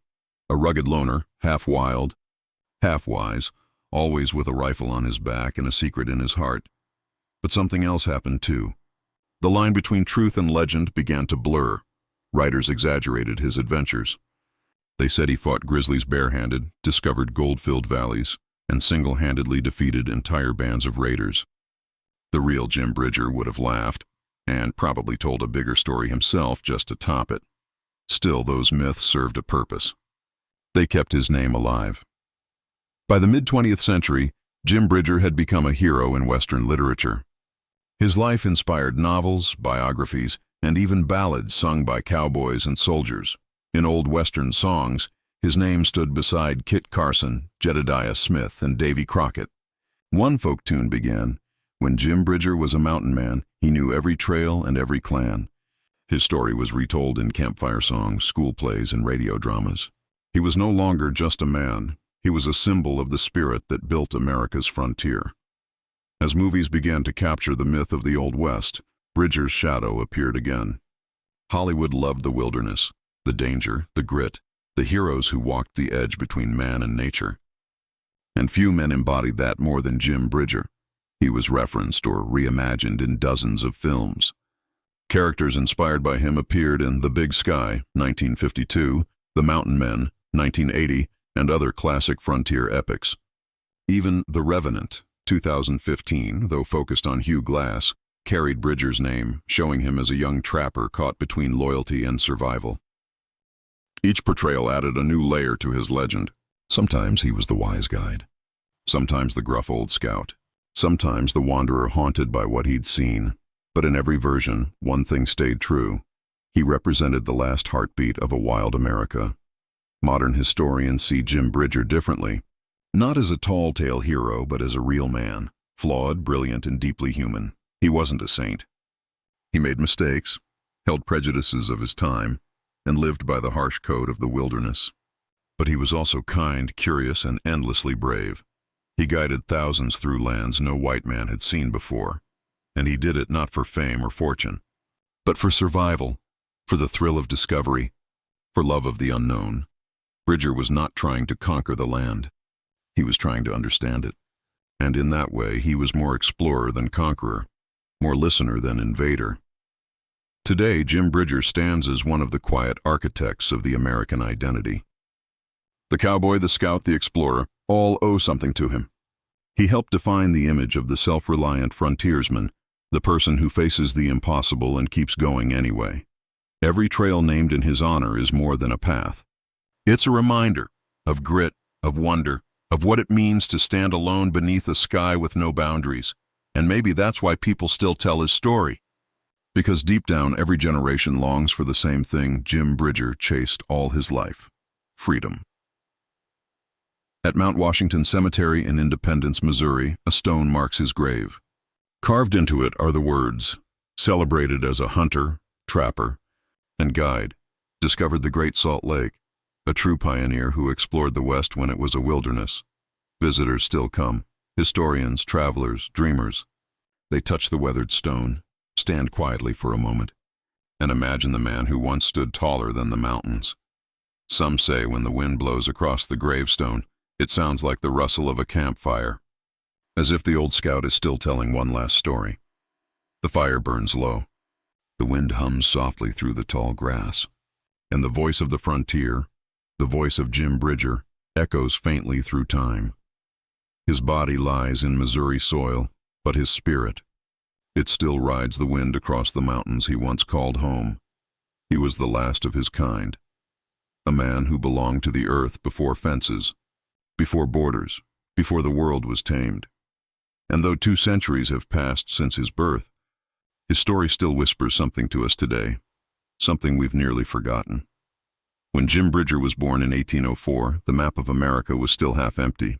S1: a rugged loner, half wild, half wise, always with a rifle on his back and a secret in his heart. But something else happened too. The line between truth and legend began to blur. Writers exaggerated his adventures. They said he fought grizzlies barehanded, discovered gold-filled valleys, and single-handedly defeated entire bands of raiders. The real Jim Bridger would have laughed, and probably told a bigger story himself just to top it. Still, those myths served a purpose. They kept his name alive. By the mid-20th century, Jim Bridger had become a hero in Western literature. His life inspired novels, biographies, and even ballads sung by cowboys and soldiers. In old Western songs, his name stood beside Kit Carson, Jedediah Smith, and Davy Crockett. One folk tune began, "When Jim Bridger was a mountain man, he knew every trail and every clan." His story was retold in campfire songs, school plays, and radio dramas. He was no longer just a man. He was a symbol of the spirit that built America's frontier. As movies began to capture the myth of the Old West, Bridger's shadow appeared again. Hollywood loved the wilderness, the danger, the grit, the heroes who walked the edge between man and nature. And few men embodied that more than Jim Bridger. He was referenced or reimagined in dozens of films. Characters inspired by him appeared in The Big Sky, 1952, The Mountain Men, 1980, and other classic frontier epics. Even The Revenant, 2015, though focused on Hugh Glass, carried Bridger's name, showing him as a young trapper caught between loyalty and survival. Each portrayal added a new layer to his legend. Sometimes he was the wise guide. Sometimes the gruff old scout. Sometimes the wanderer haunted by what he'd seen. But in every version, one thing stayed true. He represented the last heartbeat of a wild America. Modern historians see Jim Bridger differently. Not as a tall-tale hero, but as a real man. Flawed, brilliant, and deeply human. He wasn't a saint. He made mistakes, held prejudices of his time, and lived by the harsh code of the wilderness. But he was also kind, curious, and endlessly brave. He guided thousands through lands no white man had seen before. And he did it not for fame or fortune, but for survival, for the thrill of discovery, for love of the unknown. Bridger was not trying to conquer the land. He was trying to understand it. And in that way, he was more explorer than conqueror, more listener than invader. Today, Jim Bridger stands as one of the quiet architects of the American identity. The cowboy, the scout, the explorer, all owe something to him. He helped define the image of the self-reliant frontiersman, the person who faces the impossible and keeps going anyway. Every trail named in his honor is more than a path. It's a reminder of grit, of wonder, of what it means to stand alone beneath a sky with no boundaries. And maybe that's why people still tell his story. Because deep down, every generation longs for the same thing Jim Bridger chased all his life: freedom. At Mount Washington Cemetery in Independence, Missouri, a stone marks his grave. Carved into it are the words, "Celebrated as a hunter, trapper, and guide, discovered the Great Salt Lake, a true pioneer who explored the West when it was a wilderness." Visitors still come, historians, travelers, dreamers. They touch the weathered stone, stand quietly for a moment, and imagine the man who once stood taller than the mountains. Some say when the wind blows across the gravestone, it sounds like the rustle of a campfire, as if the old scout is still telling one last story. The fire burns low. The wind hums softly through the tall grass, and the voice of the frontier, the voice of Jim Bridger, echoes faintly through time. His body lies in Missouri soil, but his spirit, it still rides the wind across the mountains he once called home. He was the last of his kind, a man who belonged to the earth before fences, before borders, before the world was tamed. And though 2 centuries have passed since his birth, his story still whispers something to us today, something we've nearly forgotten. When Jim Bridger was born in 1804, the map of America was still half empty.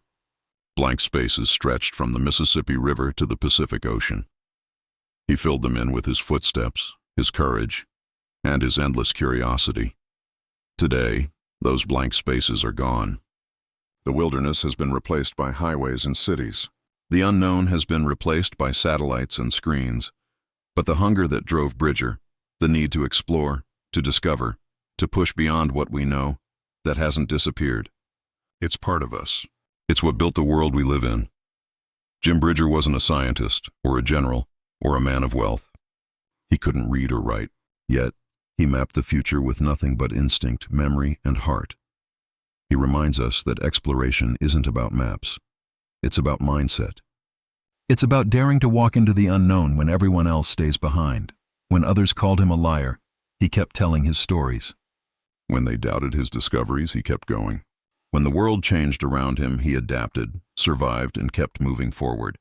S1: Blank spaces stretched from the Mississippi River to the Pacific Ocean. He filled them in with his footsteps, his courage, and his endless curiosity. Today, Those blank spaces are gone. The wilderness has been replaced by highways and cities. The unknown has been replaced by satellites and screens. But the hunger that drove Bridger, the need to explore, to discover, to push beyond what we know, that hasn't disappeared. It's part of us. It's what built the world we live in. Jim Bridger wasn't a scientist, or a general, or a man of wealth. He couldn't read or write, yet he mapped the future with nothing but instinct, memory, and heart. He reminds us that exploration isn't about maps. It's about mindset. It's about daring to walk into the unknown when everyone else stays behind. When others called him a liar, he kept telling his stories. When they doubted his discoveries, he kept going. When the world changed around him, he adapted, survived, and kept moving forward.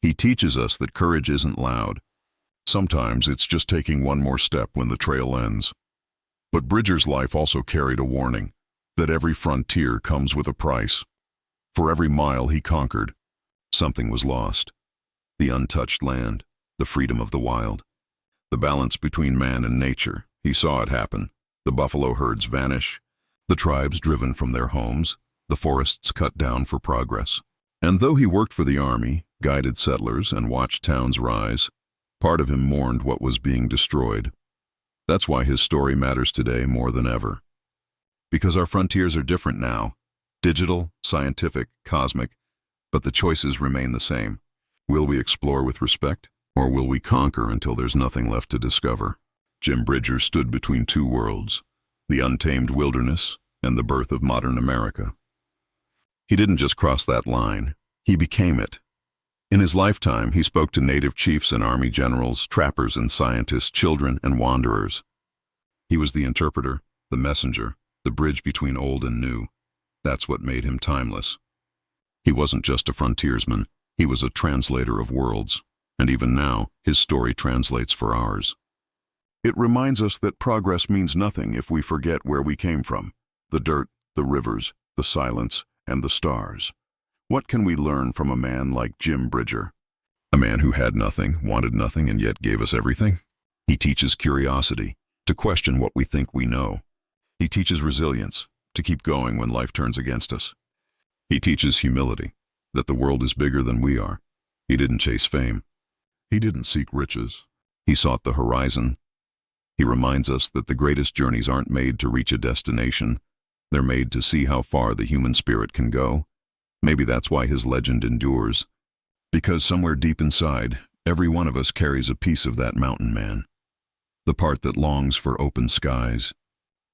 S1: He teaches us that courage isn't loud. Sometimes it's just taking one more step when the trail ends. But Bridger's life also carried a warning, that every frontier comes with a price. For every mile he conquered, something was lost. The untouched land, the freedom of the wild. The balance between man and nature, he saw it happen. The buffalo herds vanish, the tribes driven from their homes, the forests cut down for progress. And though he worked for the army, guided settlers, and watched towns rise, part of him mourned what was being destroyed. That's why his story matters today more than ever. Because our frontiers are different now, digital, scientific, cosmic, but the choices remain the same. Will we explore with respect, or will we conquer until there's nothing left to discover? Jim Bridger stood between two worlds, the untamed wilderness and the birth of modern America. He didn't just cross that line, he became it. In his lifetime, he spoke to native chiefs and army generals, trappers and scientists, children and wanderers. He was the interpreter, the messenger, the bridge between old and new. That's what made him timeless. He wasn't just a frontiersman, he was a translator of worlds, and even now, his story translates for ours. It reminds us that progress means nothing if we forget where we came from, the dirt, the rivers, the silence, and the stars. What can we learn from a man like Jim Bridger? A man who had nothing, wanted nothing, and yet gave us everything? He teaches curiosity, to question what we think we know. He teaches resilience, to keep going when life turns against us. He teaches humility, that the world is bigger than we are. He didn't chase fame. He didn't seek riches. He sought the horizon. He reminds us that the greatest journeys aren't made to reach a destination. They're made to see how far the human spirit can go. Maybe that's why his legend endures. Because somewhere deep inside, every one of us carries a piece of that mountain man. The part that longs for open skies,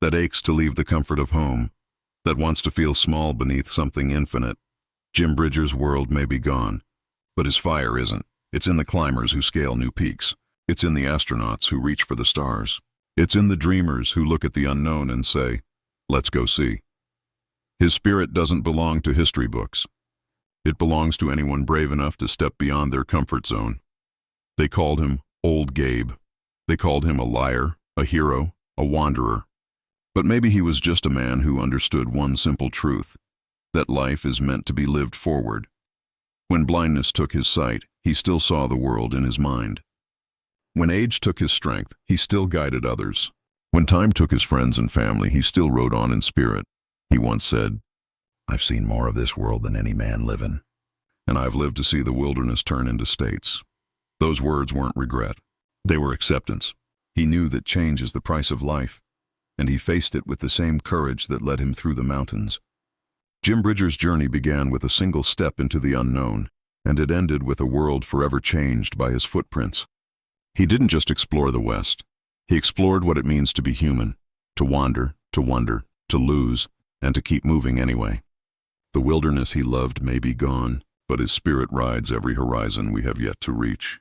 S1: that aches to leave the comfort of home, that wants to feel small beneath something infinite. Jim Bridger's world may be gone, but his fire isn't. It's in the climbers who scale new peaks. It's in the astronauts who reach for the stars. It's in the dreamers who look at the unknown and say, let's go see. His spirit doesn't belong to history books. It belongs to anyone brave enough to step beyond their comfort zone. They called him Old Gabe. They called him a liar, a hero, a wanderer. But maybe he was just a man who understood one simple truth, that life is meant to be lived forward. When blindness took his sight, he still saw the world in his mind. When age took his strength, he still guided others. When time took his friends and family, he still rode on in spirit. He once said, "I've seen more of this world than any man living, and I've lived to see the wilderness turn into states." Those words weren't regret. They were acceptance. He knew that change is the price of life, and he faced it with the same courage that led him through the mountains. Jim Bridger's journey began with a single step into the unknown, and it ended with a world forever changed by his footprints. He didn't just explore the West. He explored what it means to be human, to wander, to wonder, to lose, and to keep moving anyway. The wilderness he loved may be gone, but his spirit rides every horizon we have yet to reach.